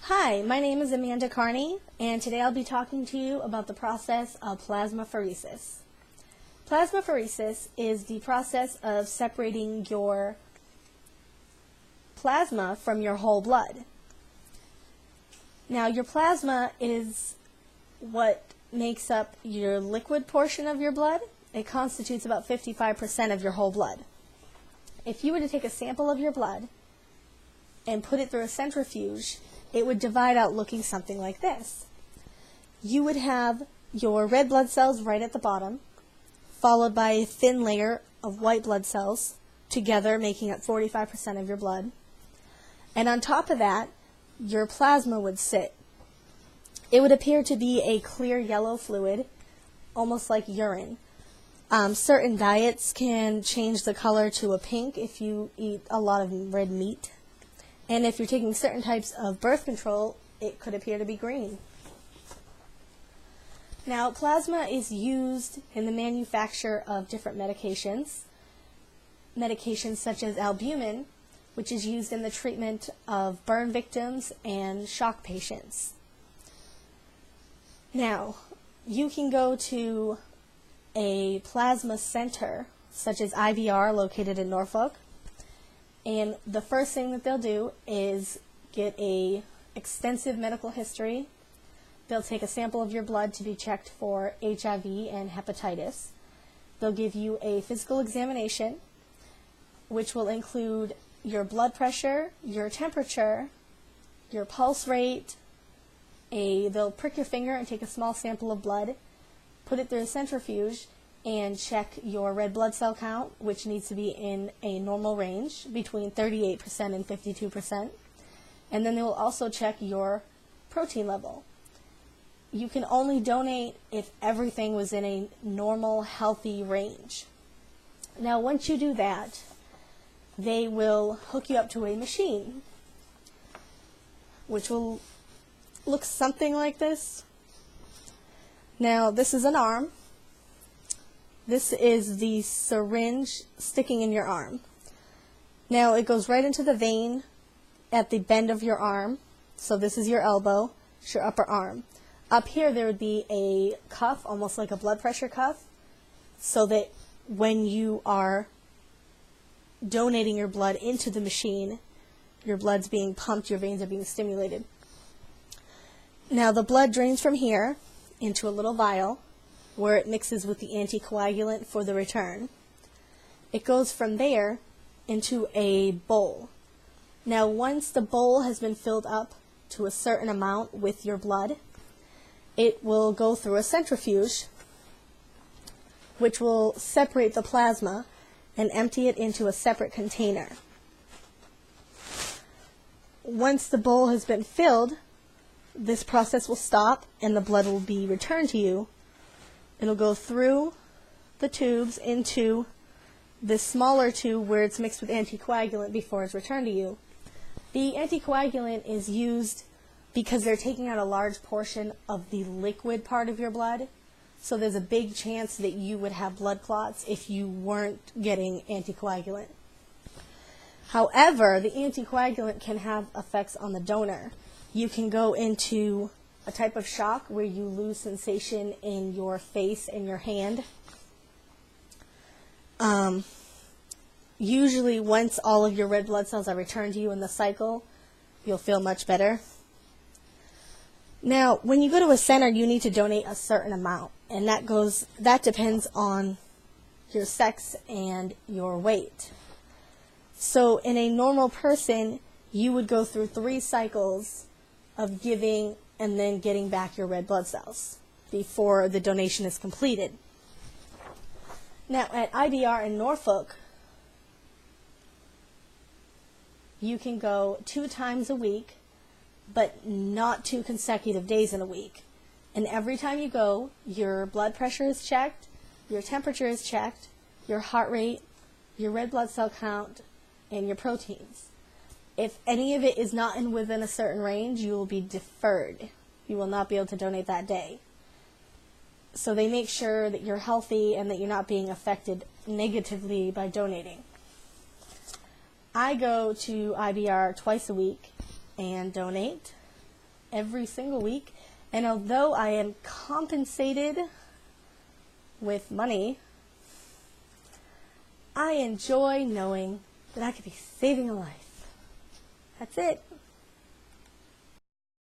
Hi, my name is Amanda Carney, and today I'll be talking to you about the process of plasmapheresis. Plasmapheresis is the process of separating your plasma from your whole blood. Now, your plasma is what makes up your liquid portion of your blood. It constitutes about 55% of your whole blood. If you were to take a sample of your blood and put it through a centrifuge, it would divide out looking something like this. You would have your red blood cells right at the bottom, followed by a thin layer of white blood cells, together making up 45% of your blood. And on top of that, your plasma would sit. It would appear to be a clear yellow fluid, almost like urine. Certain diets can change the color to a pink if you eat a lot of red meat. And if you're taking certain types of birth control, it could appear to be green. Now, plasma is used in the manufacture of different medications. Medications such as albumin, which is used in the treatment of burn victims and shock patients. Now, you can go to a plasma center, such as IBR, located in Norfolk, and the first thing that they'll do is get a extensive medical history. They'll take a sample of your blood to be checked for HIV and hepatitis. They'll give you a physical examination, which will include your blood pressure, your temperature, your pulse rate. They'll prick your finger and take a small sample of blood, put it through a centrifuge, and check your red blood cell count, which needs to be in a normal range, between 38% and 52%. And then they will also check your protein level. You can only donate if everything was in a normal, healthy range. Now, once you do that, they will hook you up to a machine, which will look something like this. Now, this is an arm. This is the syringe sticking in your arm. Now, it goes right into the vein at the bend of your arm. So this is your elbow, it's your upper arm. Up here, there would be a cuff, almost like a blood pressure cuff, so that when you are donating your blood into the machine, your blood's being pumped, your veins are being stimulated. Now, the blood drains from here into a little vial, where it mixes with the anticoagulant for the return. It goes from there into a bowl. Now, once the bowl has been filled up to a certain amount with your blood, it will go through a centrifuge, which will separate the plasma and empty it into a separate container. Once the bowl has been filled, this process will stop and the blood will be returned to you. It'll go through the tubes into this smaller tube where it's mixed with anticoagulant before it's returned to you. The anticoagulant is used because they're taking out a large portion of the liquid part of your blood, so there's a big chance that you would have blood clots if you weren't getting anticoagulant. However, the anticoagulant can have effects on the donor. You can go into a type of shock where you lose sensation in your face and your hand. Usually once all of your red blood cells are returned to you in the cycle, you'll feel much better. Now, when you go to a center, you need to donate a certain amount, and that depends on your sex and your weight. So in a normal person, you would go through 3 cycles of giving and then getting back your red blood cells before the donation is completed. Now, at IBR in Norfolk, you can go 2 times a week, but not 2 consecutive days in a week. And every time you go, your blood pressure is checked, your temperature is checked, your heart rate, your red blood cell count, and your proteins. If any of it is not within a certain range, you will be deferred. You will not be able to donate that day. So they make sure that you're healthy and that you're not being affected negatively by donating. I go to IBR twice a week and donate. every single week. And although I am compensated with money, I enjoy knowing that I could be saving a life. That's it.